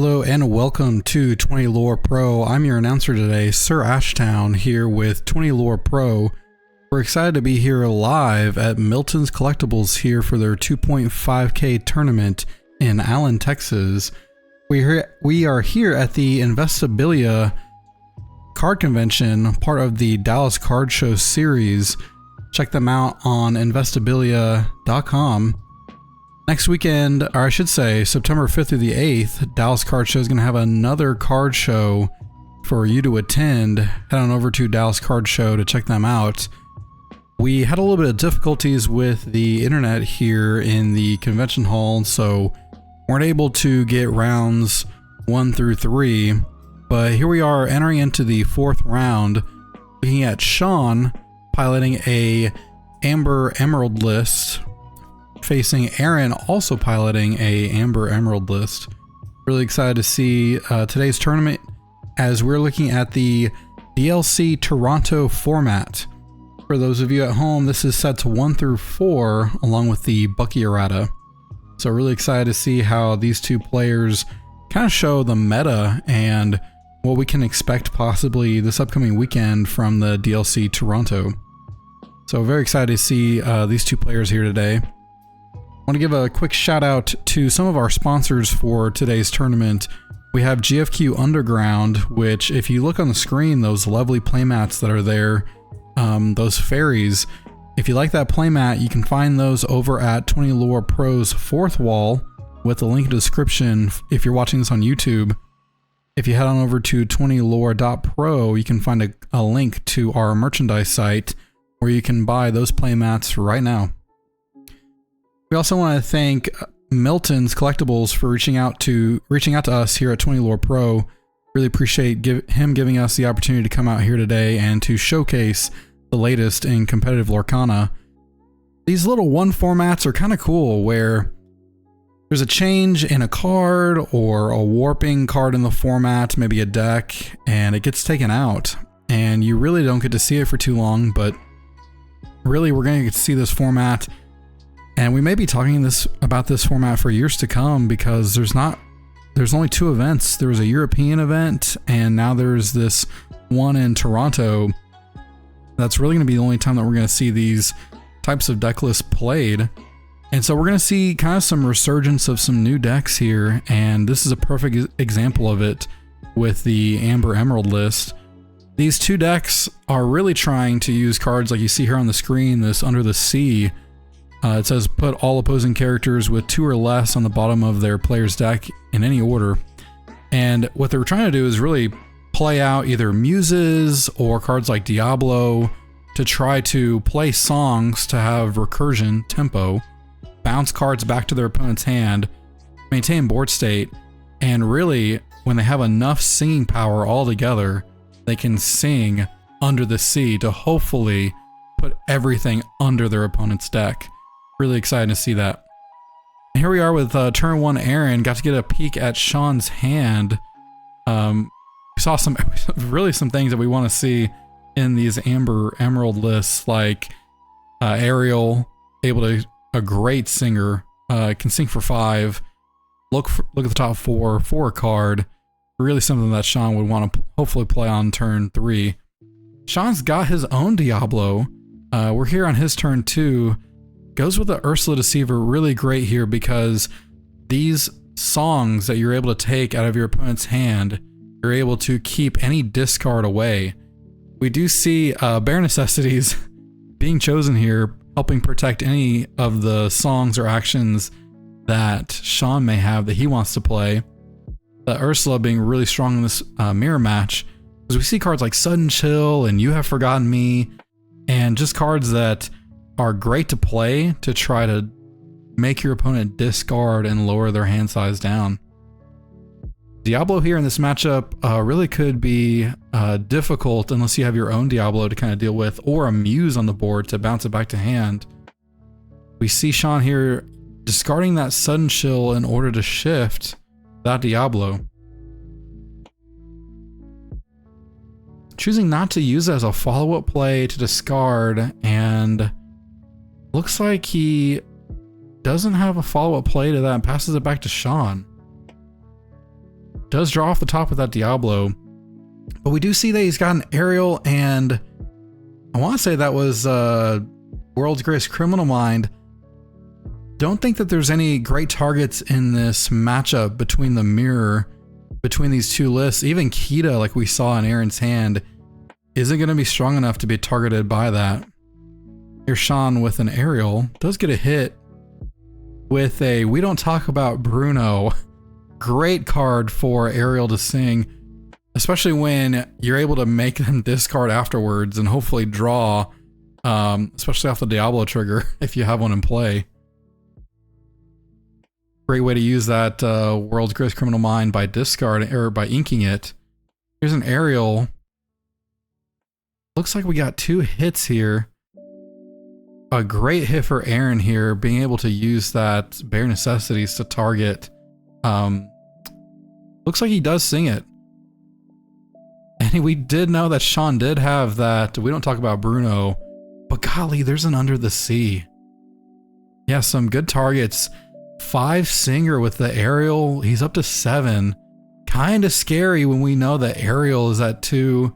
Hello and welcome to 20 Lore Pro. I'm your announcer today, SirAshtown, here with 20 Lore Pro. We're excited to be here live at Milton's Collectibles here for their 2.5K tournament in Allen, Texas. We are here at the Investabilia card convention, part of the Dallas Card Show series. Check them out on investabilia.com. Next weekend, or I should say September 5th through the 8th, Dallas Card Show is going to have another card show for you to attend. Head on over to Dallas Card Show to check them out. We had a little bit of difficulties with the internet here in the convention hall, so weren't able to get rounds 1 through 3. But here we are entering into the 4th round, looking at Sean piloting a Amber Emerald list, facing Aaron, also piloting a Amber Emerald list. Really excited to see today's tournament as we're looking at the DLC Toronto format. For those of you at home, this is sets 1 through 4 along with the Buckey errata. So really excited to see how these two players kind of show the meta and what we can expect possibly this upcoming weekend from the DLC Toronto. So very excited to see these two players here today. I want to give a quick shout out to some of our sponsors for today's tournament. We have GFQ Underground, which if you look on the screen, those lovely playmats that are there, those fairies, if you like that playmat, you can find those over at 20 Lore Pro's 4th wall with the link in the description if you're watching this on YouTube. If you head on over to 20lore.pro, you can find a link to our merchandise site where you can buy those playmats right now. We also want to thank Milton's Collectibles for reaching out to us here at 20 Lore Pro. Really appreciate him giving us the opportunity to come out here today and to showcase the latest in competitive Lorcana. These little one formats are kind of cool, where there's a change in a card or a warping card in the format, maybe a deck, and it gets taken out. And you really don't get to see it for too long, but really we're going to get to see this format. And we may be talking about this format for years to come, because there's only 2 events. There was a European event, and now there's this one in Toronto. That's really going to be the only time that we're going to see these types of deck lists played. And so we're going to see kind of some resurgence of some new decks here, and this is a perfect example of it with the Amber Emerald list. These 2 decks are really trying to use cards like you see here on the screen, this Under the Sea. It says put all opposing characters with 2 or less on the bottom of their player's deck in any order. And what they're trying to do is really play out either muses or cards like Diablo to try to play songs to have recursion, tempo, bounce cards back to their opponent's hand, maintain board state, and really, when they have enough singing power all together, they can sing Under the Sea to hopefully put everything under their opponent's deck. Really excited to see that. And here we are with turn 1 Aaron. Got to get a peek at Sean's hand. We saw some things that we want to see in these Amber Emerald lists, like Ariel, a great singer, can sing for 5. Look at the top 4 for a card. Really something that Sean would want to hopefully play on turn 3. Sean's got his own Diablo. We're here on his turn 2. Goes with the Ursula Deceiver really great here, because these songs that you're able to take out of your opponent's hand, you're able to keep any discard away. We do see Bare Necessities being chosen here, helping protect any of the songs or actions that Sean may have that he wants to play. The Ursula being really strong in this mirror match, because we see cards like Sudden Chill and You Have Forgotten Me, and just cards that are great to play to try to make your opponent discard and lower their hand size down. Diablo here in this matchup really could be difficult unless you have your own Diablo to kind of deal with, or a Muse on the board to bounce it back to hand. We see Sean here discarding that Sudden Chill in order to shift that Diablo. Choosing not to use it as a follow-up play to discard, and looks like he doesn't have a follow-up play to that and passes it back to Sean. Does draw off the top with that Diablo. But we do see that he's got an aerial, and I want to say that was World's Greatest Criminal Mind. Don't think that there's any great targets in this matchup between the mirror, between these two lists. Even Kita, like we saw in Aaron's hand, isn't going to be strong enough to be targeted by that. Here's Sean with an aerial. Does get a hit with a We Don't Talk About Bruno. Great card for aerial to sing, especially when you're able to make them discard afterwards and hopefully draw, especially off the Diablo trigger if you have one in play. Great way to use that World's Greatest Criminal Mind by discarding or by inking it. Here's an aerial. Looks like we got 2 hits here. A great hit for Aaron here, being able to use that Bare Necessities to target. Looks like he does sing it. And we did know that Sean did have that We Don't Talk About Bruno, but golly, there's an Under the Sea. Yeah, some good targets. 5 singer with the aerial. He's up to 7. Kind of scary when we know that aerial is at 2.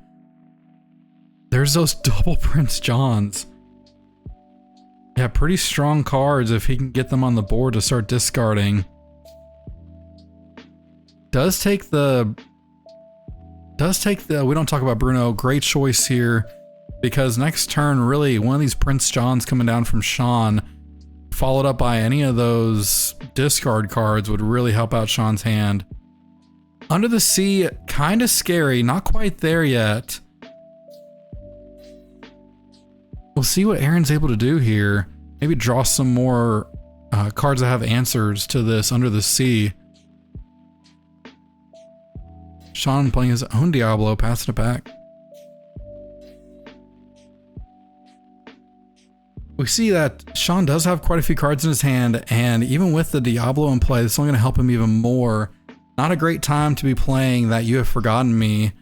There's those double Prince Johns. Yeah, pretty strong cards if he can get them on the board to start discarding. Does take the We Don't Talk About Bruno. Great choice here, because next turn, really, one of these Prince Johns coming down from Sean, followed up by any of those discard cards, would really help out Sean's hand. Under the Sea, kind of scary. Not quite there yet. We'll see what Aaron's able to do here. Maybe draw some more cards that have answers to this Under the Sea. Sean playing his own Diablo, passing it back. We see that Sean does have quite a few cards in his hand, and even with the Diablo in play, this is only going to help him even more. Not a great time to be playing that You Have Forgotten Me.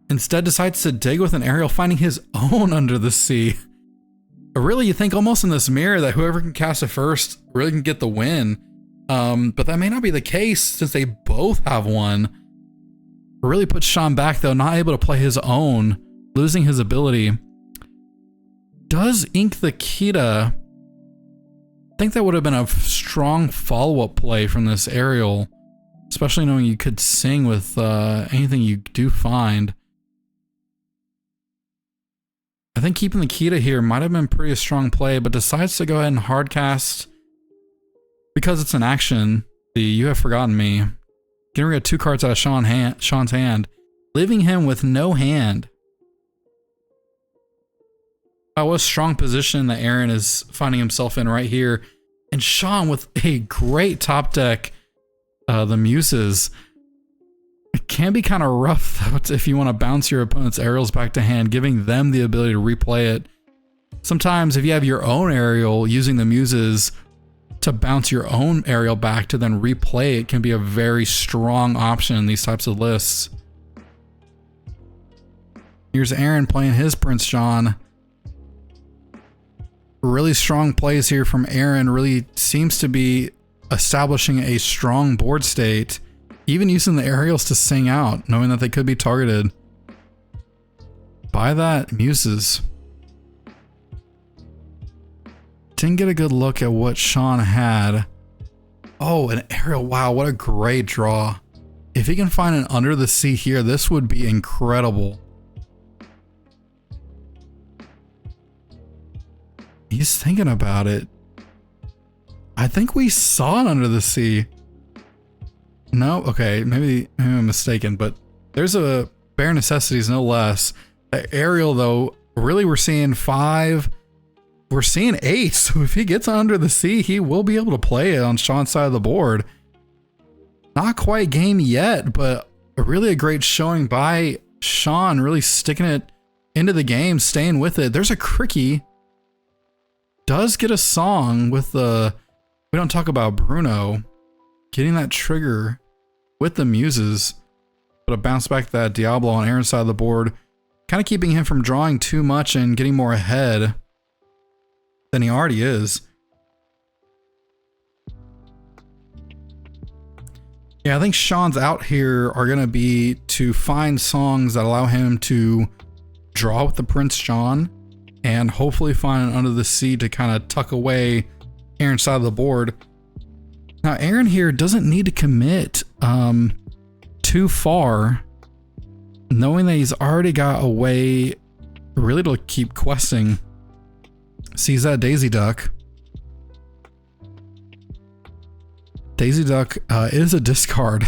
Instead decides to dig with an aerial, finding his own Under the Sea. But really, you think almost in this mirror that whoever can cast it first really can get the win. But that may not be the case since they both have one. Really puts Sean back though, not able to play his own, losing his ability. Does ink the Kita. I think that would have been a strong follow-up play from this aerial, especially knowing you could sing with anything you do find. I think keeping the Kita here might have been pretty a strong play, but decides to go ahead and hardcast because it's an action. The You Have Forgotten Me. Getting rid of 2 cards out of Sean's hand, leaving him with no hand. That was a strong position that Aaron is finding himself in right here. And Sean with a great top deck, the Muses. It can be kind of rough though if you want to bounce your opponent's aerials back to hand, giving them the ability to replay it. Sometimes if you have your own aerial, using the Muses to bounce your own aerial back to then replay it can be a very strong option in these types of lists. Here's Aaron playing his Prince John. Really strong plays here from Aaron. Really seems to be establishing a strong board state, even using the aerials to sing out, knowing that they could be targeted by that Muses. Didn't get a good look at what Sean had. Oh, an aerial. Wow, what a great draw. If he can find an Under the Sea here, this would be incredible. He's thinking about it. I think we saw an Under the Sea. No? Okay, maybe I'm mistaken, but there's a Bare Necessities no less. The aerial though, really we're seeing 5. We're seeing 8, so if he gets Under the Sea, he will be able to play it on Sean's side of the board. Not quite game yet, but really a great showing by Sean, really sticking it into the game, staying with it. There's a Cricky. Does get a song with the We Don't Talk About Bruno. Getting that trigger with the Muses, but a bounce back that Diablo on Aaron's side of the board, kind of keeping him from drawing too much and getting more ahead than he already is. Yeah, I think Sean's out here are going to be to find songs that allow him to draw with the Prince John and hopefully find an Under the Sea to kind of tuck away Aaron's side of the board. Now, Aaron here doesn't need to commit too far, knowing that he's already got a way really to keep questing. Sees that Daisy Duck. Daisy Duck is a discard.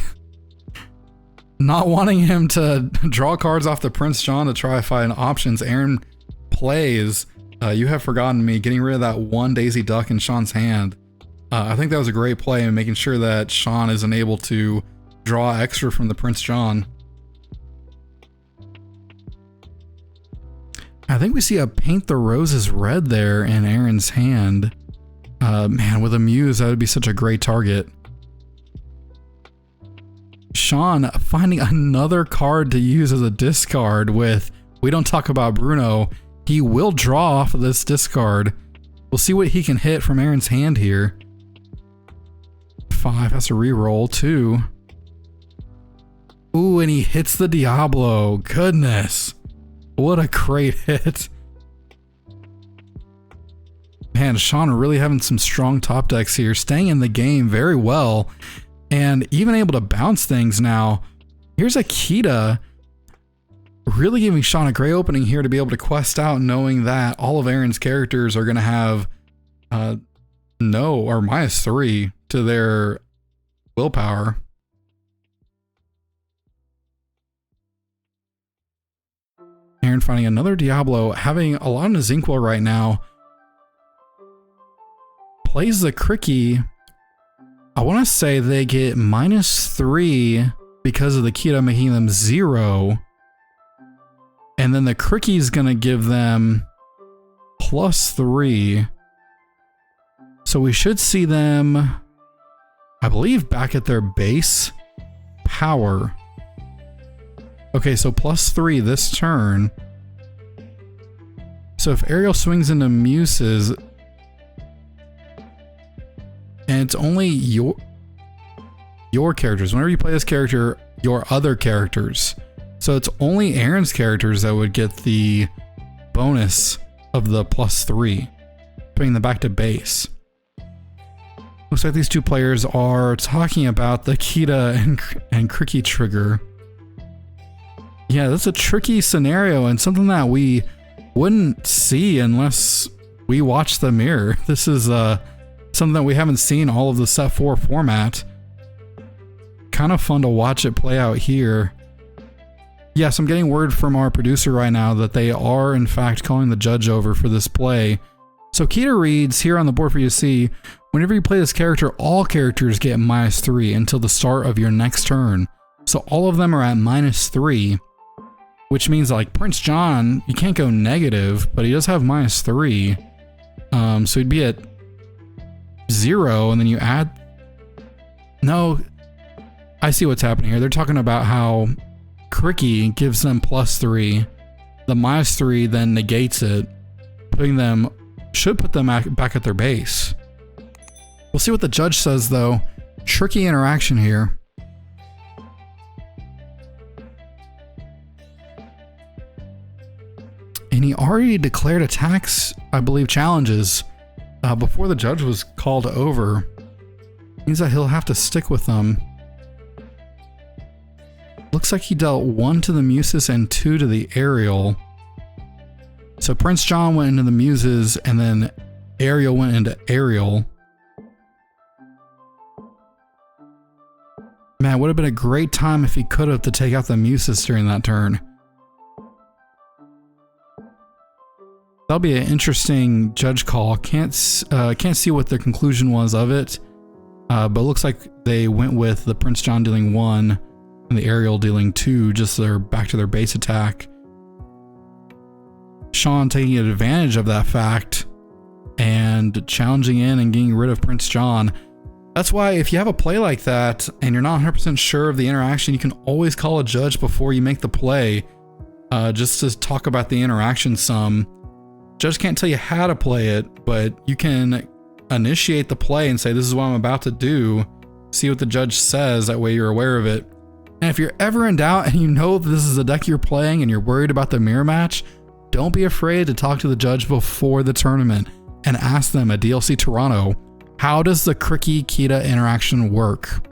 Not wanting him to draw cards off the Prince John to try to find options, Aaron plays You Have Forgotten Me, getting rid of that one Daisy Duck in Sean's hand. I think that was a great play in making sure that Sean isn't able to draw extra from the Prince John. I think we see a Paint the Roses red there in Aaron's hand. Man, with a Muse, that would be such a great target. Sean finding another card to use as a discard with We Don't Talk About Bruno. He will draw off of this discard. We'll see what he can hit from Aaron's hand here. 5 has to re-roll 2. Ooh, and he hits the Diablo. Goodness. What a great hit. Man, Sean really having some strong top decks here, staying in the game very well, and even able to bounce things now. Here's Akita, really giving Sean a great opening here to be able to quest out, knowing that all of Aaron's characters are going to have no or -3 to their willpower. Aaron finding another Diablo, having a lot in his inkwell right now. Plays the Cricky. I want to say they get -3 because of the Kita making them 0. And then the Cricky's going to give them +3. So we should see them, I believe, back at their base power. Okay, so +3 this turn. So if Ariel swings into Muses, and it's only your characters. Whenever you play this character, your other characters. So it's only Aaron's characters that would get the bonus of the +3, bringing them back to base. Looks like these two players are talking about the Kita and Cricky trigger. Yeah, that's a tricky scenario and something that we wouldn't see unless we watch the mirror. This is something that we haven't seen all of the set 4 format. Kind of fun to watch it play out here. Yes, I'm getting word from our producer right now that they are in fact calling the judge over for this play. So Kita reads here on the board for you to see, whenever you play this character, all characters get -3 until the start of your next turn. So all of them are at -3. Which means like Prince John, you can't go negative, but he does have -3. So he'd be at 0, and then you add... No, I see what's happening here. They're talking about how Cricky gives them +3. The -3 then negates it, putting them... should put them back at their base. We'll see what the judge says though. Tricky interaction here. And he already declared attacks, I believe, challenges before the judge was called over. Means that he'll have to stick with them. Looks like he dealt 1 to the Muses and 2 to the Ariel. So Prince John went into the Muses and then Ariel went into Ariel. Man, would have been a great time if he could have to take out the Muses during that turn. That'll be an interesting judge call. Can't see what the conclusion was of it, but it looks like they went with the Prince John dealing 1 and the Ariel dealing 2, just so they're back to their base attack. Sean taking advantage of that fact and challenging in and getting rid of Prince John. That's why if you have a play like that and you're not 100% sure of the interaction, you can always call a judge before you make the play, just to talk about the interaction some. Judge can't tell you how to play it, but you can initiate the play and say, this is what I'm about to do. see what the judge says. That way you're aware of it. And if you're ever in doubt and you know that this is the deck you're playing and you're worried about the mirror match, don't be afraid to talk to the judge before the tournament and ask them at DLC Toronto, how does the Cricky Kita interaction work?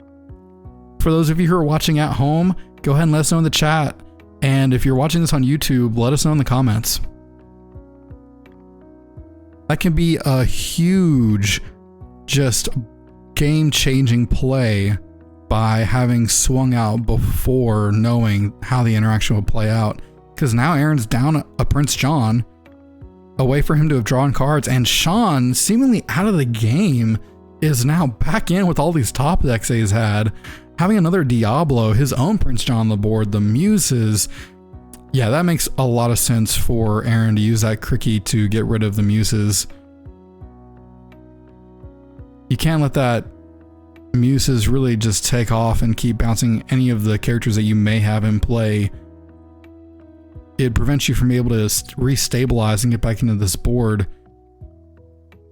For those of you who are watching at home, go ahead and let us know in the chat. And if you're watching this on YouTube, let us know in the comments. That can be a huge, just game-changing play by having swung out before knowing how the interaction would play out. Because now Aaron's down a Prince John, a way for him to have drawn cards, and Sean, seemingly out of the game, is now back in with all these top decks that he's had. Having another Diablo, his own Prince John on the board, the Muses. Yeah, that makes a lot of sense for Aaron to use that Cricky to get rid of the Muses. You can't let that Muses really just take off and keep bouncing any of the characters that you may have in play. It prevents you from being able to restabilize and get back into this board.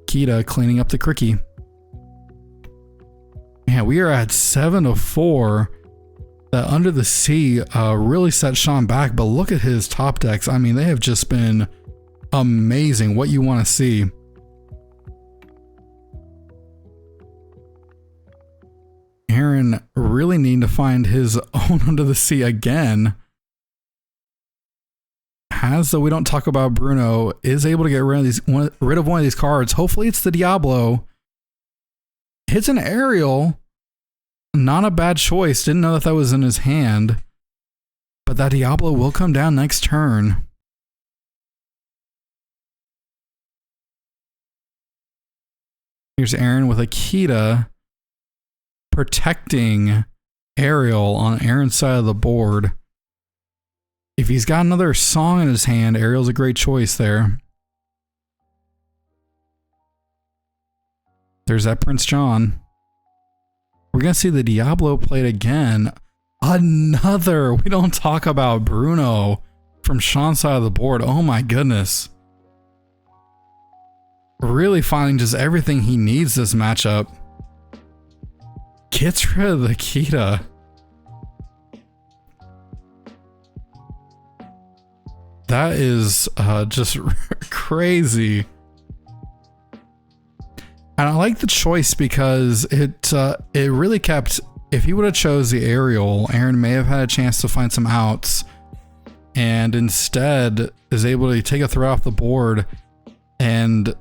Kita cleaning up the Cricky. Yeah, we are at 7-4. That Under the Sea really set Sean back, but look at his top decks. I mean, they have just been amazing. What you want to see. Aaron really needing to find his own Under the Sea again. As though we don't talk about Bruno, is able to get rid of one of these cards. Hopefully it's the Diablo. Hits an aerial. Not a bad choice. Didn't know that was in his hand. But that Diablo will come down next turn. Here's Aaron with a Kita protecting Ariel on Aaron's side of the board. If he's got another song in his hand, Ariel's a great choice there. There's that Prince John. We're going to see the Diablo played again. Another. We don't talk about Bruno from Sean's side of the board. Oh my goodness. Really finding just everything he needs this matchup. Gets rid of the Kita. That is just crazy. And I like the choice because it really kept, if he would have chose the aerial, Aaron may have had a chance to find some outs, and instead is able to take a throw off the board. And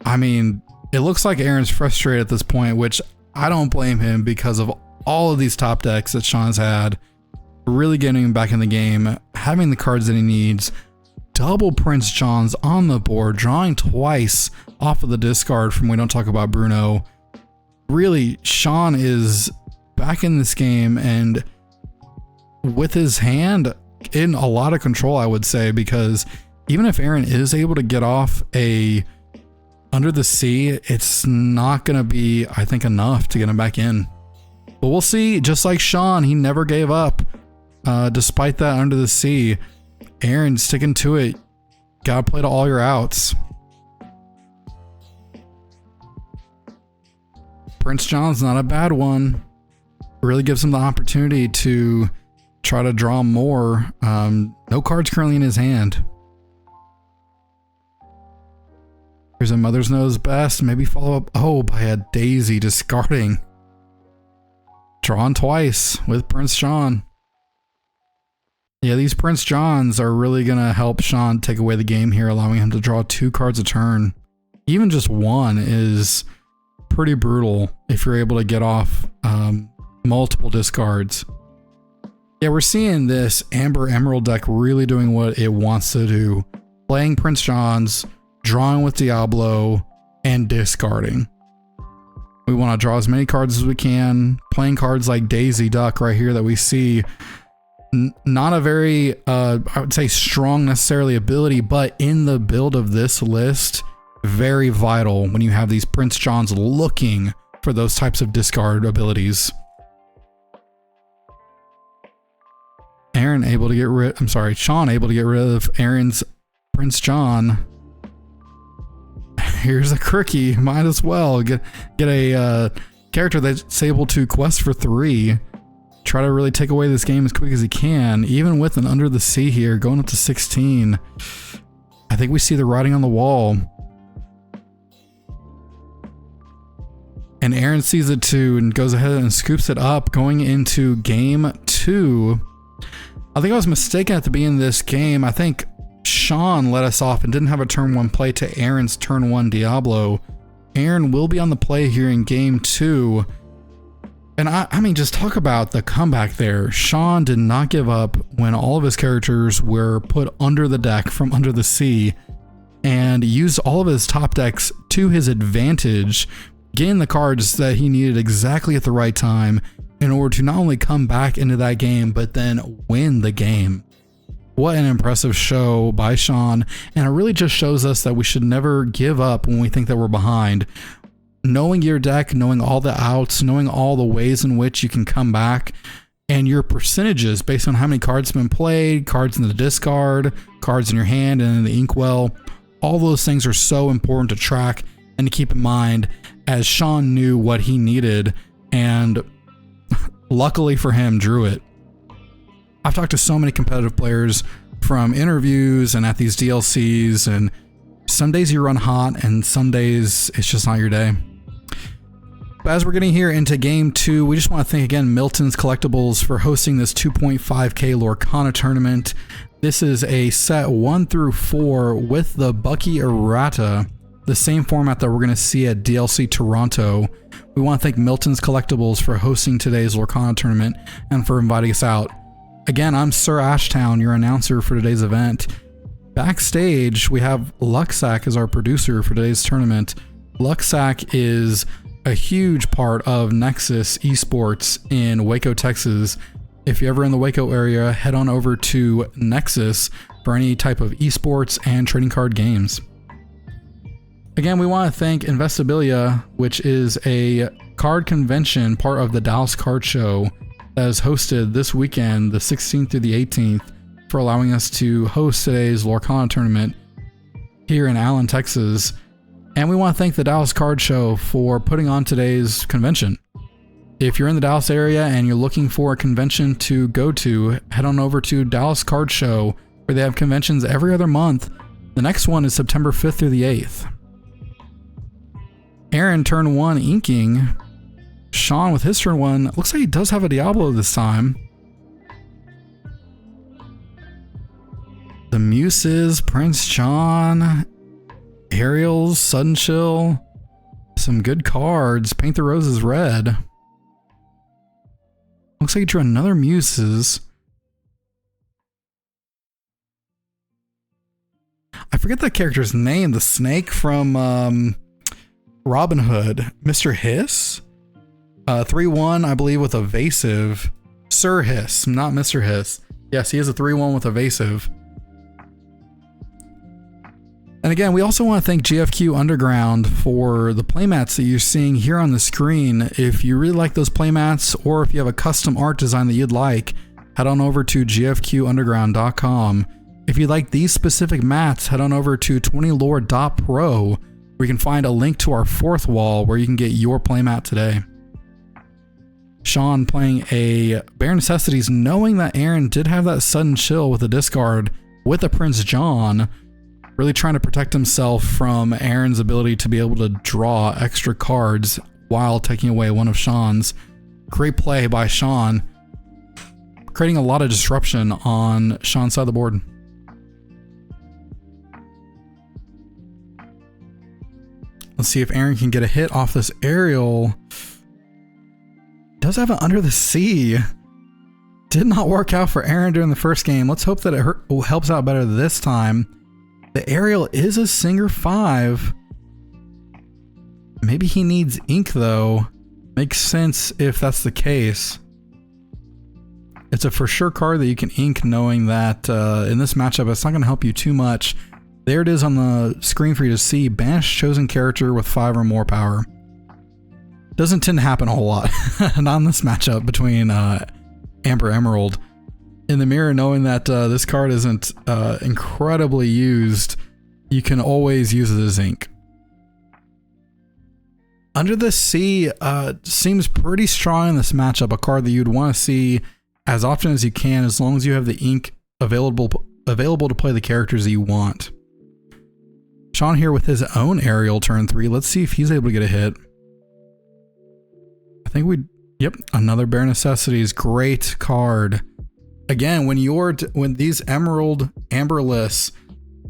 I mean, it looks like Aaron's frustrated at this point, which I don't blame him because of all of these top decks that Sean's had. Really getting him back in the game, having the cards that he needs. Double Prince Johns on the board, drawing twice off of the discard from We Don't Talk About Bruno. Really, Sean is back in this game and with his hand in a lot of control, I would say, because even if Aaron is able to get off a Under the Sea, it's not going to be, I think, enough to get him back in. But we'll see. Just like Sean, he never gave up despite that Under the Sea. Aaron sticking to it. Gotta play to all your outs. Prince John's not a bad one. Really gives him the opportunity to try to draw more. No cards currently in his hand. Here's a Mother's Knows Best. Maybe follow up. Oh, by a Daisy discarding. Drawn twice with Prince John. Yeah, these Prince Johns are really going to help Sean take away the game here, allowing him to draw 2 cards a turn. Even just one is pretty brutal if you're able to get off multiple discards. Yeah, we're seeing this Amber Emerald deck really doing what it wants to do. Playing Prince Johns, drawing with Diablo, and discarding. We want to draw as many cards as we can. Playing cards like Daisy Duck right here that we see. Not a very, I would say, strong necessarily ability, but in the build of this list, very vital when you have these Prince Johns looking for those types of discard abilities. Sean able to get rid of Aaron's Prince John. Here's a Cricky, might as well get a character that's able to quest for 3, try to really take away this game as quick as he can, even with an Under the Sea here, going up to 16. I think we see the writing on the wall. And Aaron sees it too and goes ahead and scoops it up going into game 2. I think I was mistaken at the beginning of this game. I think Sean let us off and didn't have a turn 1 play to Aaron's turn 1 Diablo. Aaron will be on the play here in game 2. And I mean, just talk about the comeback there. Sean did not give up when all of his characters were put under the deck from Under the Sea, and used all of his top decks to his advantage, getting the cards that he needed exactly at the right time in order to not only come back into that game, but then win the game. What an impressive show by Sean, and it really just shows us that we should never give up when we think that we're behind. Knowing your deck, knowing all the outs, knowing all the ways in which you can come back, and your percentages based on how many cards have been played, cards in the discard, cards in your hand and in the inkwell, all those things are so important to track and to keep in mind, as Sean knew what he needed, and luckily for him, drew it. I've talked to so many competitive players from interviews and at these DLCs, and some days you run hot and some days it's just not your day. But as we're getting here into game 2, we just want to thank again Milton's Collectibles for hosting this 2.5K Lorcana tournament. This is a set 1 through 4 with the Buckey errata, the same format that we're going to see at DLC Toronto. We want to thank Milton's Collectibles for hosting today's Lorcana tournament and for inviting us out. Again, I'm SirAshtown, your announcer for today's event. Backstage, we have Luxac as our producer for today's tournament. Luxac is a huge part of Nexus Esports in Waco, Texas. If you're ever in the Waco area, head on over to Nexus for any type of esports and trading card games. Again, we want to thank Investabilia, which is a card convention, part of the Dallas Card Show, that is hosted this weekend, the 16th through the 18th, for allowing us to host today's Lorcana tournament here in Allen, Texas. And we want to thank the Dallas Card Show for putting on today's convention. If you're in the Dallas area and you're looking for a convention to go to, head on over to Dallas Card Show, where they have conventions every other month. The next one is September 5th through the 8th. Aaron, turn 1 inking. Sean with his turn 1. Looks like he does have a Diablo this time. The Muses, Prince John, Ariel's, Sudden Chill. Some good cards. Paint the Roses red. Looks like he drew another Muses. I forget that character's name. The snake from Robin Hood. Mr. Hiss? 3-1, I believe, with evasive. Sir Hiss, not Mr. Hiss. Yes, he is a 3-1 with evasive. And again, we also want to thank GFQ Underground for the playmats that you're seeing here on the screen. If you really like those playmats, or if you have a custom art design that you'd like, head on over to gfqunderground.com. If you like these specific mats, head on over to 20lore.pro, where you can find a link to our 4th wall where you can get your playmat today. Sean playing a Bare Necessities, knowing that Aaron did have that Sudden Chill with a discard with a Prince John, really trying to protect himself from Aaron's ability to be able to draw extra cards while taking away one of Sean's. Great play by Sean, creating a lot of disruption on Sean's side of the board. Let's see if Aaron can get a hit off this aerial. Does have an Under the Sea. Did not work out for Aaron during the first game. Let's hope that it helps out better this time. The aerial is a Singer 5. Maybe he needs ink though. Makes sense if that's the case. It's a for sure card that you can ink, knowing that in this matchup it's not going to help you too much. There it is on the screen for you to see. Banish chosen character with 5 or more power. Doesn't tend to happen a whole lot. Not in this matchup between Amber Emerald. In the mirror, knowing that this card isn't incredibly used, you can always use it as ink. Under the Sea seems pretty strong in this matchup, a card that you'd want to see as often as you can, as long as you have the ink available to play the characters that you want. Sean here with his own aerial turn 3. Let's see if he's able to get a hit. I think yep, another Bare Necessities. Great card. Again, when these Emerald Amber lists,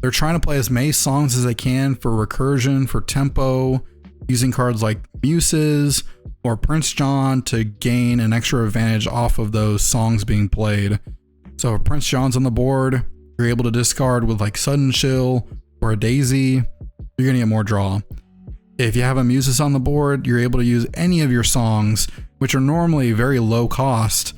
they're trying to play as many songs as they can for recursion, for tempo, using cards like Muses or Prince John to gain an extra advantage off of those songs being played. So if Prince John's on the board, you're able to discard with like Sudden Chill or a Daisy, you're gonna get more draw. If you have a Muses on the board, you're able to use any of your songs, which are normally very low cost,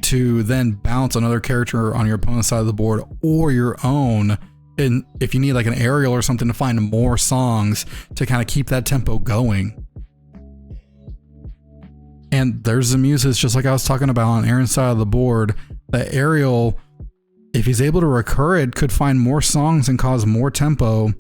to then bounce another character on your opponent's side of the board or your own. And if you need like an aerial or something to find more songs to kind of keep that tempo going. And there's the Muses, just like I was talking about on Aaron's side of the board. The aerial, if he's able to recur it, could find more songs and cause more tempo.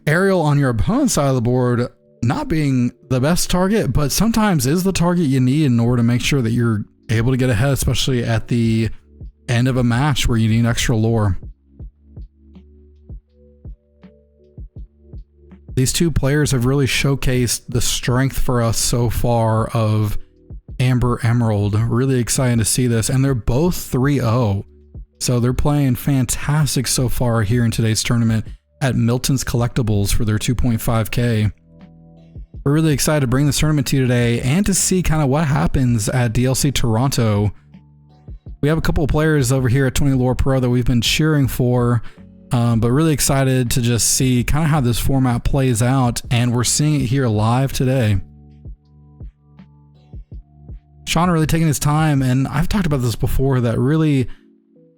Aerial on your opponent's side of the board not being the best target, but sometimes is the target you need in order to make sure that you're able to get ahead, especially at the end of a match where you need extra lore. These two players have really showcased the strength for us so far of Amber Emerald. Really excited to see this. And they're both 3-0. So they're playing fantastic so far here in today's tournament at Milton's Collectibles for their 2.5K. We're really excited to bring this tournament to you today and to see kind of what happens at DLC Toronto. We have a couple of players over here at 20 Lore Pro that we've been cheering for. But really excited to just see kind of how this format plays out, and we're seeing it here live today. Sean really taking his time, and I've talked about this before, that really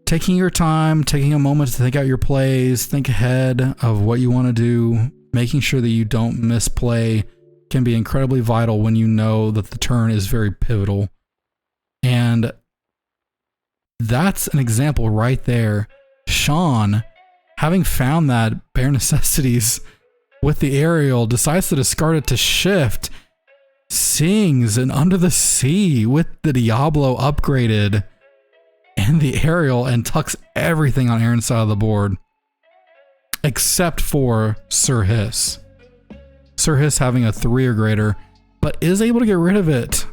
taking your time, taking a moment to think out your plays, think ahead of what you want to do, making sure that you don't misplay can be incredibly vital when you know that the turn is very pivotal. And that's an example right there. Sean, having found that Bare Necessities with the aerial, decides to discard it to shift, sings an Under the Sea with the Diablo upgraded and the aerial, and tucks everything on Aaron's side of the board except for Sir Hiss. Sir Hiss having a 3 or greater, but is able to get rid of it.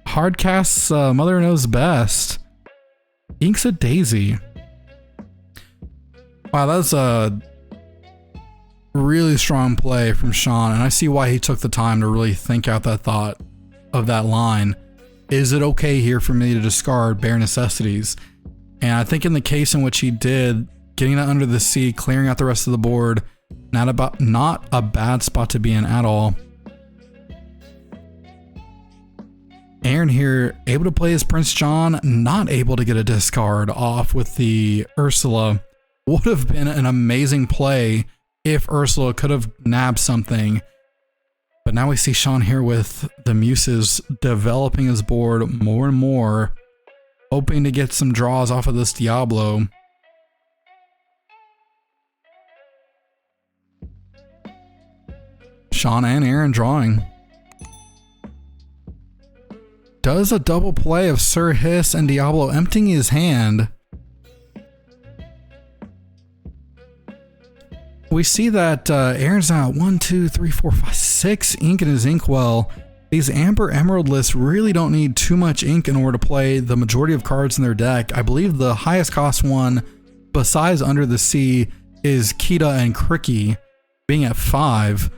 Hardcast's Mother Knows Best. Inks a Daisy. Wow, that's a really strong play from Sean, and I see why he took the time to really think out that thought of that line. Is it okay here for me to discard Bare Necessities? And I think in the case in which he did, getting that Under the Sea, clearing out the rest of the board, not a bad spot to be in at all. Aaron here, able to play his Prince John, not able to get a discard off with the Ursula. Would have been an amazing play if Ursula could have nabbed something. But now we see Sean here with the Muses developing his board more and more, hoping to get some draws off of this Diablo. Sean and Aaron drawing. Does a double play of Sir Hiss and Diablo, emptying his hand. We see that Aaron's now 1, 2, 3, 4, 5, 6 ink in his inkwell. These Amber Emerald lists really don't need too much ink in order to play the majority of cards in their deck. I believe the highest cost one besides Under the Sea is Kita and Cricky, being at 5.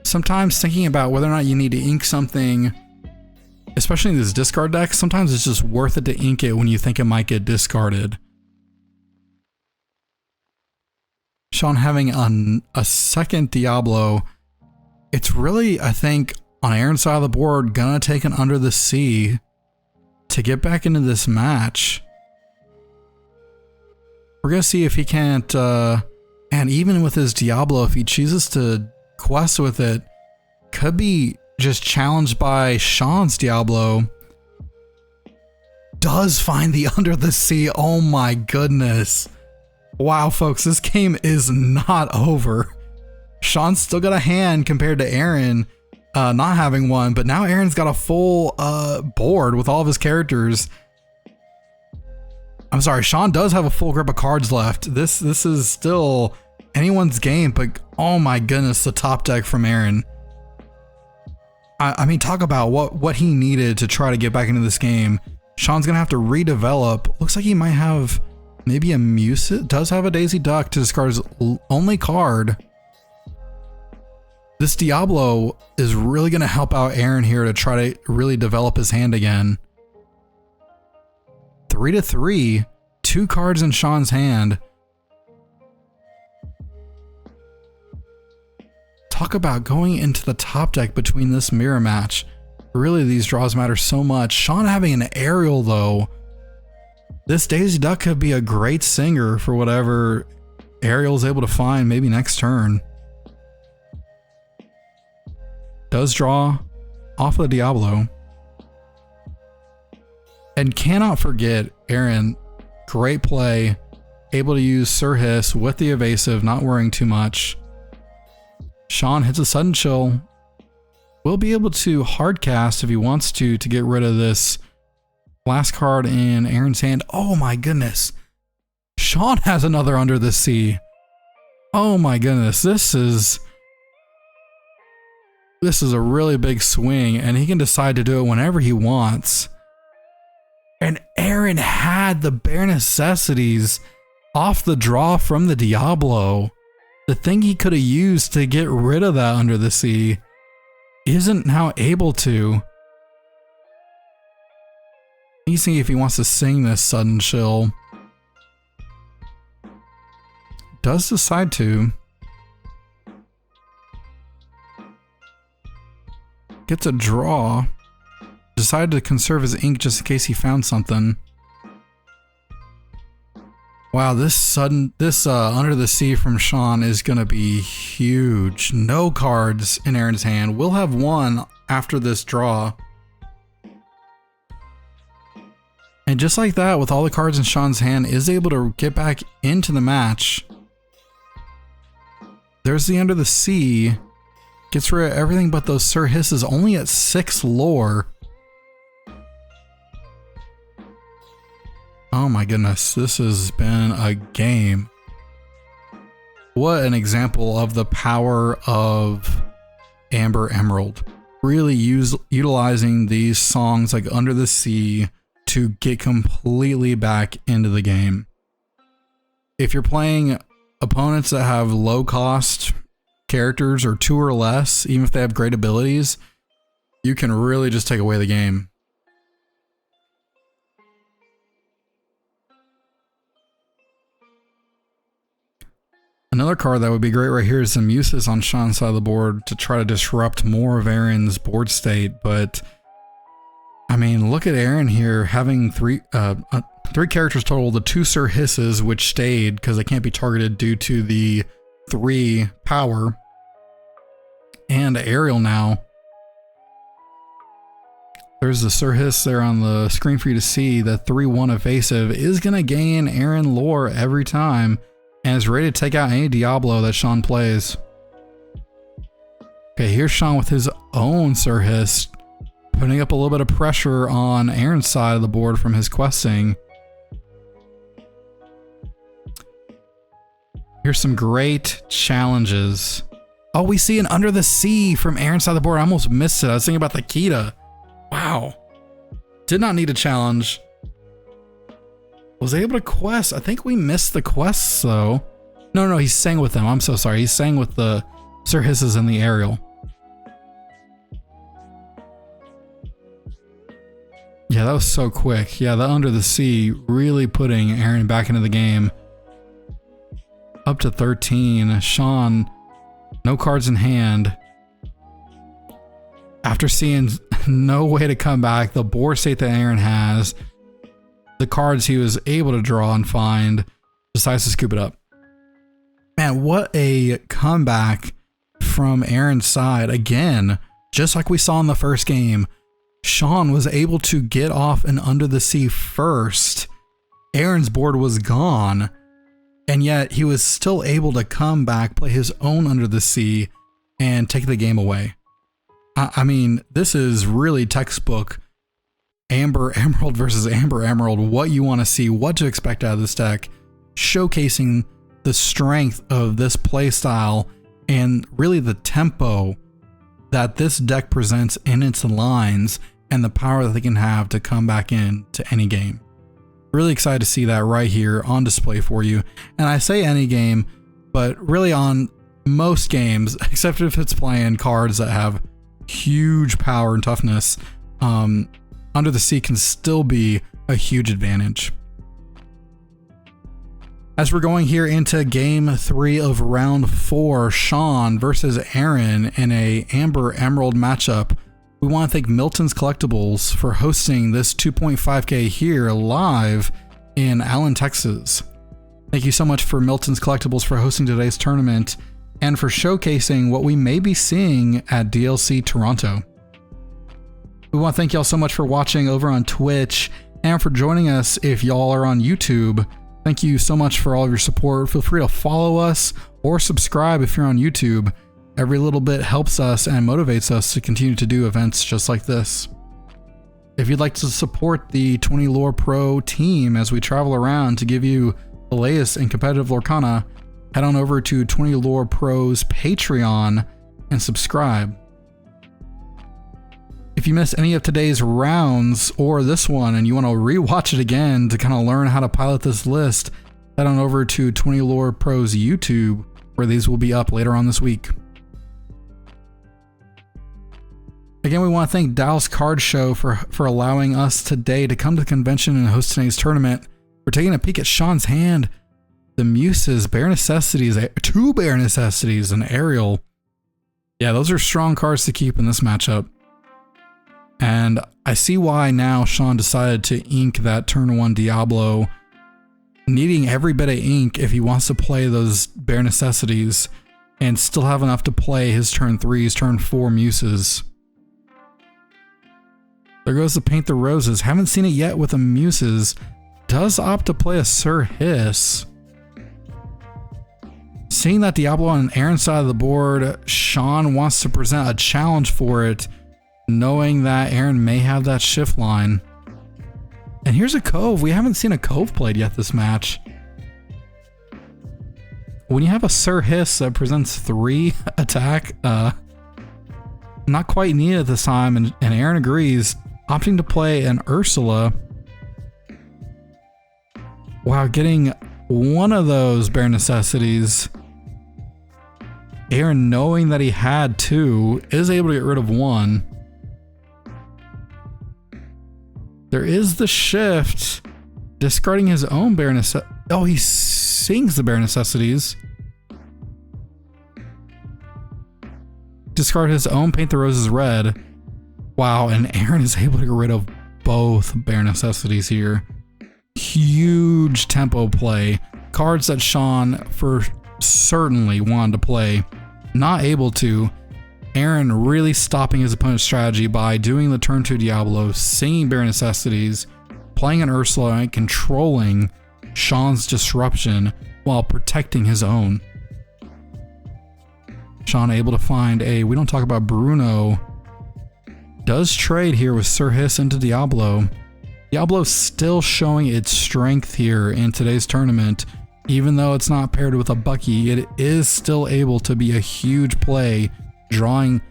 Sometimes thinking about whether or not you need to ink something, especially in this discard deck, sometimes it's just worth it to ink it when you think it might get discarded. Sean having a second Diablo. It's really, I think, on Aaron's side of the board, gonna take an Under the Sea to get back into this match. We're gonna see if he can't, and even with his Diablo, if he chooses to quest with it, could be just challenged by Sean's Diablo. Does find the Under the Sea. Oh my goodness. Wow, folks, this game is not over. Sean's still got a hand compared to Aaron not having one, but now Aaron's got a full board with all of his characters. I'm sorry, Sean does have a full grip of cards left. This is still anyone's game, but oh my goodness, the top deck from Aaron. I mean, talk about what he needed to try to get back into this game. Sean's gonna have to redevelop. Looks like he might have maybe a Muset. Does have a Daisy Duck to discard his only card. This Diablo is really gonna help out Aaron here to try to really develop his hand again. 3-3, 2 cards in Sean's hand. Talk about going into the top deck between this mirror match. Really, these draws matter so much. Sean having an aerial though. This Daisy Duck could be a great singer for whatever Ariel's able to find maybe next turn. Does draw off of the Diablo. And cannot forget Aaron, great play. Able to use Sir Hiss with the evasive, not worrying too much. Sean hits a sudden chill. Will be able to hard cast if he wants to get rid of this last card in Aaron's hand. Oh my goodness. Sean has another Under the Sea. Oh my goodness. This is a really big swing, and he can decide to do it whenever he wants. And Aaron had the bare necessities off the draw from the Diablo. The thing he could have used to get rid of that Under the Sea isn't now able to. He's seeing if he wants to sing this sudden chill. Does decide to. Gets a draw. Decided to conserve his ink just in case he found something. Wow, this Under the Sea from Sean is gonna be huge. No cards in Aaron's hand. We'll have one after this draw. And just like that, with all the cards in Sean's hand, is able to get back into the match. There's the Under the Sea. Gets rid of everything but those Sir Hisses, only at 6 lore. Oh my goodness, this has been a game. What an example of the power of Amber Emerald. Really utilizing these songs like Under the Sea to get completely back into the game. If you're playing opponents that have low cost characters or 2 or less, even if they have great abilities, you can really just take away the game. Another card that would be great right here is some uses on Sean's side of the board to try to disrupt more of Aaron's board state, but I mean, look at Aaron here having 3 characters total, the 2 Sir Hisses, which stayed because they can't be targeted due to the 3 power, and Ariel now. There's the Sir Hiss there on the screen for you to see. The 3/1 evasive is going to gain Aaron lore every time, and is ready to take out any Diablo that Sean plays. Okay, here's Sean with his own Sir Hiss, putting up a little bit of pressure on Aaron's side of the board from his questing. Here's some great challenges. Oh, we see an Under the Sea from Aaron's side of the board. I almost missed it. I was thinking about the Kita. Wow. Did not need a challenge. Was able to quest. I think we missed the quests though. No, he sang with them. I'm so sorry. He sang with the Sir Hisses and the Ariel. Yeah, that was so quick. Yeah, the Under the Sea really putting Aaron back into the game. Up to 13. Sean, no cards in hand. After seeing no way to come back, the board state that Aaron has, the cards he was able to draw and find, decides to scoop it up. Man, what a comeback from Aaron's side. Again, just like we saw in the first game, Sean was able to get off an Under the Sea first. Aaron's board was gone. and yet he was still able to come back, play his own Under the Sea, and take the game away. I mean, this is really textbook Amber Emerald versus Amber Emerald, what you want to see, what to expect out of this deck, showcasing the strength of this playstyle and really the tempo that this deck presents in its lines and the power that they can have to come back in to any game. Really excited to see that right here on display for you. And I say any game, but really on most games, except if it's playing cards that have huge power and toughness, Under the Sea can still be a huge advantage. As we're going here into game 3 of round 4, Sean versus Aaron in a Amber Emerald matchup, we want to thank Milton's Collectibles for hosting this 2.5K here live in Allen, Texas. Thank you so much for Milton's Collectibles for hosting today's tournament and for showcasing what we may be seeing at DLC Toronto. We want to thank y'all so much for watching over on Twitch and for joining us if y'all are on YouTube. Thank you so much for all of your support. Feel free to follow us or subscribe if you're on YouTube. Every little bit helps us and motivates us to continue to do events just like this. If you'd like to support the 20 Lore Pro team as we travel around to give you the latest in competitive Lorcana, head on over to 20 Lore Pro's Patreon and subscribe. If you missed any of today's rounds or this one and you want to rewatch it again to kind of learn how to pilot this list, head on over to 20 Lore Pro's YouTube, where these will be up later on this week. Again, we want to thank Dallas Card Show for allowing us today to come to the convention and host today's tournament. We're taking a peek at Sean's hand, the Muses, Bare Necessities, 2 Bare Necessities, and Ariel. Yeah, those are strong cards to keep in this matchup. And I see why now Sean decided to ink that turn 1 Diablo, needing every bit of ink if he wants to play those Bare Necessities and still have enough to play his turn 3s, turn 4 Muses. There goes the Paint the Roses. Haven't seen it yet with the Muses. Does opt to play a Sir Hiss. Seeing that Diablo on Aaron's side of the board, Sean wants to present a challenge for it, knowing that Aaron may have that shift line. And here's a Cove. We haven't seen a Cove played yet this match. When you have a Sir Hiss that presents 3 attack, not quite needed at this time, and Aaron agrees, opting to play an Ursula. Wow, getting one of those Bare Necessities. Aaron, knowing that he had 2, is able to get rid of 1. There is the shift, discarding his own Bare Necessities. Oh, he sings the Bare Necessities. Discard his own Paint the Roses red. Wow, and Aaron is able to get rid of both Bare Necessities here. Huge tempo play. Cards that Sean for certainly wanted to play. Not able to. Aaron really stopping his opponent's strategy by doing the turn 2 Diablo, singing Bare Necessities, playing an Ursula, and controlling Sean's disruption while protecting his own. Sean able to find a, we don't talk about Bruno, does trade here with Sir Hiss into Diablo. Diablo still showing its strength here in today's tournament. Even though it's not paired with a Buckey, it is still able to be a huge play, drawing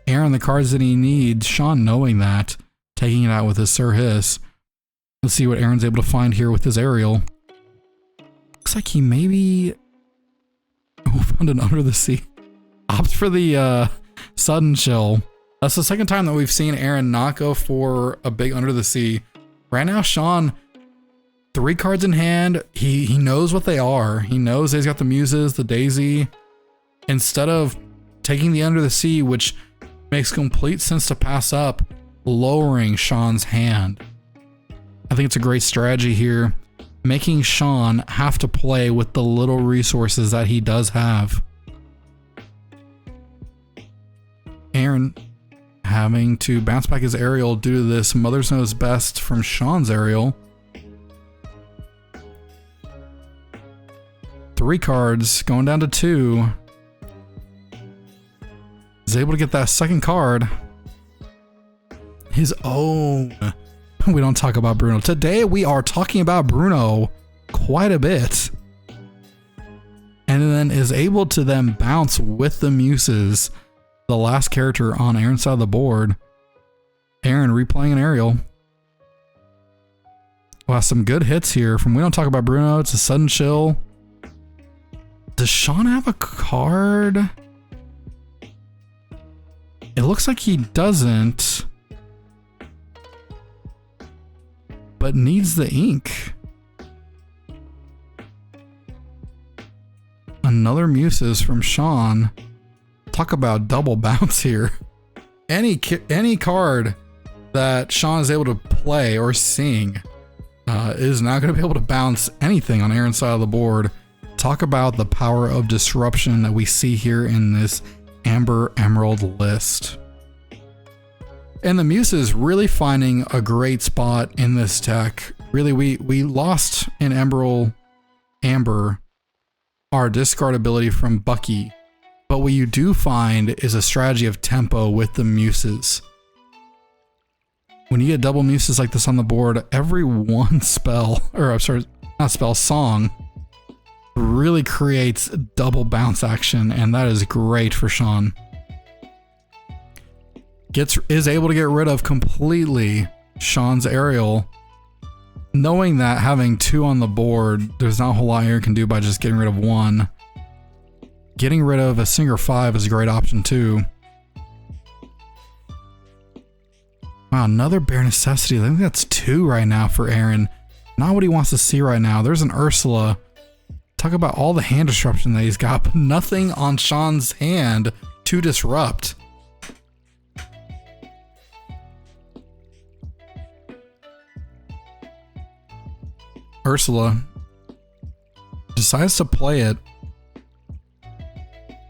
Aaron the cards that he needs. Sean knowing that, taking it out with his Sir Hiss. Let's see what Aaron's able to find here with his Ariel. Looks like he maybe found an Under the Sea. Opt for the Sudden Chill. That's the second time that we've seen Aaron not go for a big Under the Sea. Right now, Sean, 3 cards in hand. He knows what they are. He knows he's got the Muses, the Daisy. Instead of taking the Under the Sea, which makes complete sense to pass up, lowering Sean's hand. I think it's a great strategy here, making Sean have to play with the little resources that he does have. Aaron having to bounce back his Ariel due to this Mother's Knows Best from Sean's Ariel. 3 cards, going down to 2. Is able to get that second card. His own. We don't talk about Bruno. Today we are talking about Bruno quite a bit. And then is able to then bounce with the Muses, the last character on Aaron's side of the board. Aaron replaying an aerial. Wow, some good hits here from We Don't Talk About Bruno. It's a sudden chill. Does Sean have a card? It looks like he doesn't, but needs the ink. Another Muses from Sean. Talk about double bounce here. Any card that Sean is able to play or sing is not going to be able to bounce anything on Aaron's side of the board. Talk about the power of disruption that we see here in this Amber Emerald list. And the Muses really finding a great spot in this deck. Really, we lost in Amber our discard ability from Buckey, but what you do find is a strategy of tempo with the Muses. When you get double Muses like this on the board, every one spell, or I'm sorry, not spell, song, really creates double bounce action, and that is great for Sean. Is able to get rid of completely Sean's aerial, knowing that having 2 on the board, there's not a whole lot Aaron can do by just getting rid of 1. Getting rid of a Singer 5 is a great option too. Wow, another Bare Necessity. I think that's 2 right now for Aaron. Not what he wants to see right now. There's an Ursula. Talk about all the hand disruption that he's got, but nothing on Sean's hand to disrupt. Ursula decides to play it.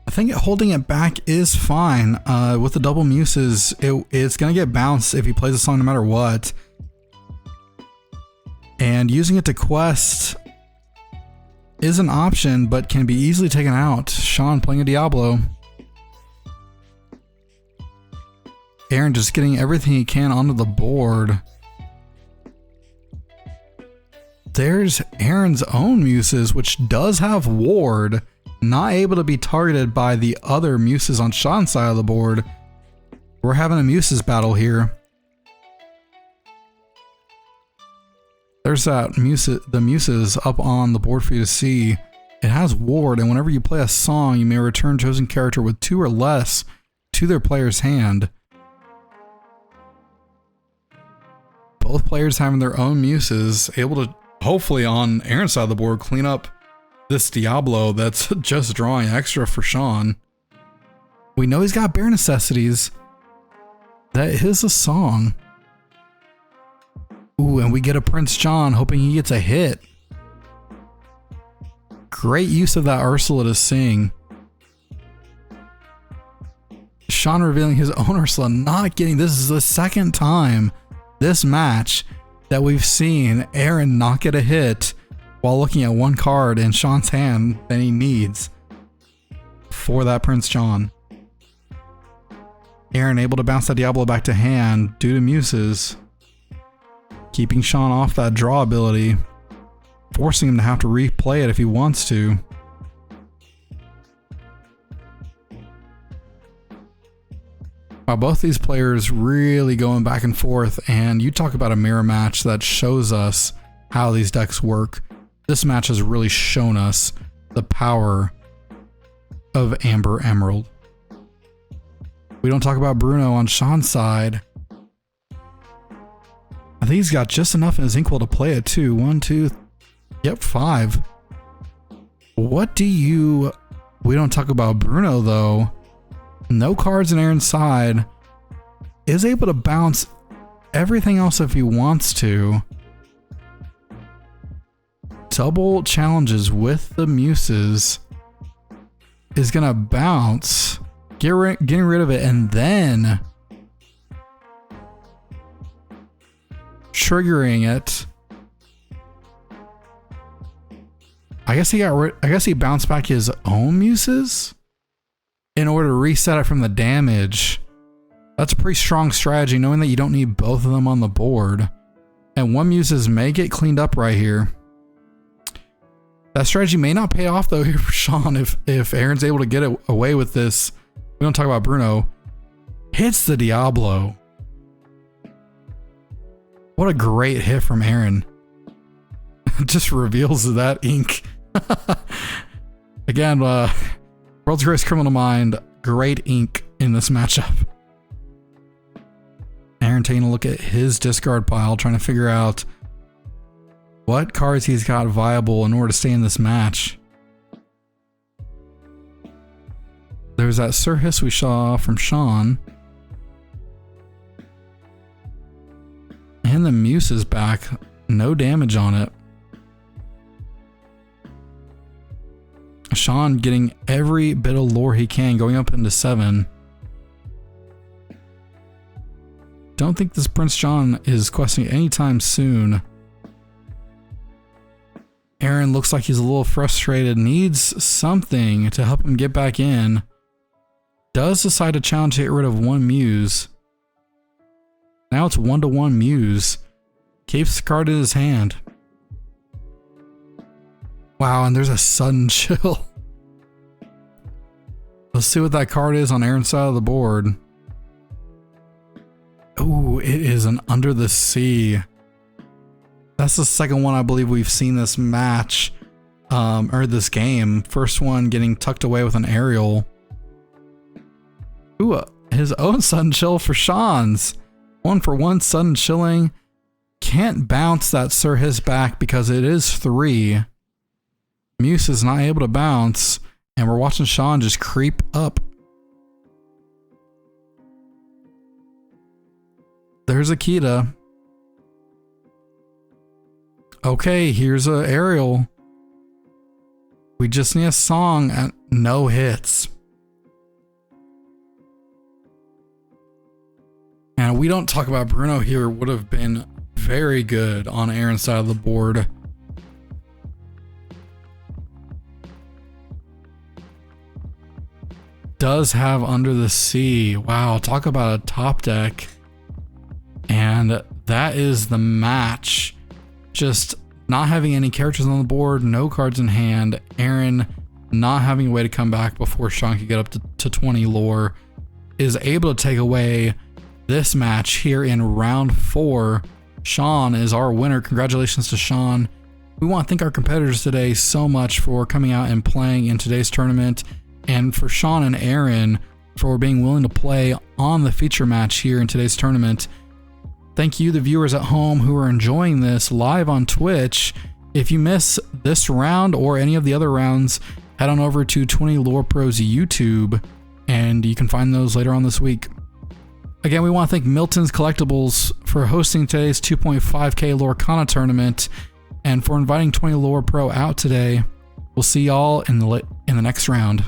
I think holding it back is fine. With the double Muses, it's going to get bounced if he plays a song no matter what. And using it to quest is an option, but can be easily taken out. Sean playing a Diablo. Aaron just getting everything he can onto the board. There's Aaron's own Muses, which does have Ward, not able to be targeted by the other Muses on Sean's side of the board. We're having a Muses battle here. There's that the Muses up on the board for you to see. It has Ward, and whenever you play a song, you may return chosen character with 2 or less to their player's hand. Both players having their own Muses, able to hopefully on Aaron's side of the board clean up this Diablo that's just drawing extra for Sean. We know he's got Bare Necessities. That is a song. Ooh, and we get a Prince John, hoping he gets a hit. Great use of that Ursula to sing. Sean revealing his own Ursula, not getting, this is the second time this match that we've seen Aaron not get a hit while looking at 1 card in Sean's hand that he needs for that Prince John. Aaron able to bounce that Diablo back to hand due to Muses, keeping Sean off that draw ability, forcing him to have to replay it if he wants to. Both these players really going back and forth, and you talk about a mirror match that shows us how these decks work. This match has really shown us the power of Amber Emerald. We don't talk about Bruno on Sean's side. I think he's got just enough in his inkwell to play it too. 1, 2, yep, 5. What do you... We don't talk about Bruno though. No cards in Aaron's side. Is able to bounce everything else if he wants to. Double challenges with the Muses. Is going to bounce. Getting rid of it and then triggering it. I guess he bounced back his own muses in order to reset it from the damage. That's a pretty strong strategy, knowing that you don't need both of them on the board. And one muses may get cleaned up right here. That strategy may not pay off though here for Sean if Aaron's able to get away with this. We don't talk about Bruno. Hits the Diablo. What a great hit from Aaron. Just reveals that ink. Again, World's Greatest Criminal Mind, great ink in this matchup. Aaron taking a look at his discard pile, trying to figure out what cards he's got viable in order to stay in this match. There's that Sir Hiss we saw from Sean. And the Muse is back. No damage on it. Sean getting every bit of lore he can, going up into 7. Don't think this Prince John is questing anytime soon. Aaron looks like he's a little frustrated, needs something to help him get back in. Does decide to challenge to get rid of one Muse. Now it's 1-1 Muse. Keeps the card in his hand. Wow, and there's a sudden chill. Let's see what that card is on Aaron's side of the board. Ooh, it is an Under the Sea. That's the second one I believe we've seen this match, or this game. First one getting tucked away with an aerial. Ooh, his own sudden chill for Sean's. 1-for-1 sudden chilling. Can't bounce that Sir Hiss back because it is 3. Muse is not able to bounce, and we're watching Sean just creep up. There's Akita. Okay, here's a aerial. We just need a song and no hits. And we don't talk about Bruno here. Would have been very good on Aaron's side of the board. Does have Under the Sea. Wow, talk about a top deck. And that is the match. Just not having any characters on the board, no cards in hand. Aaron not having a way to come back before Sean could get up to 20 lore, is able to take away this match here in round 4. Sean is our winner. Congratulations to Sean. We want to thank our competitors today so much for coming out and playing in today's tournament, and for Sean and Aaron for being willing to play on the feature match here in today's tournament. Thank you, the viewers at home who are enjoying this live on Twitch. If you miss this round or any of the other rounds, head on over to 20 Lore Pro's YouTube, and you can find those later on this week. Again, we want to thank Milton's Collectibles for hosting today's 2.5K Lorcana tournament and for inviting 20 Lore Pro out today. We'll see y'all in the next round.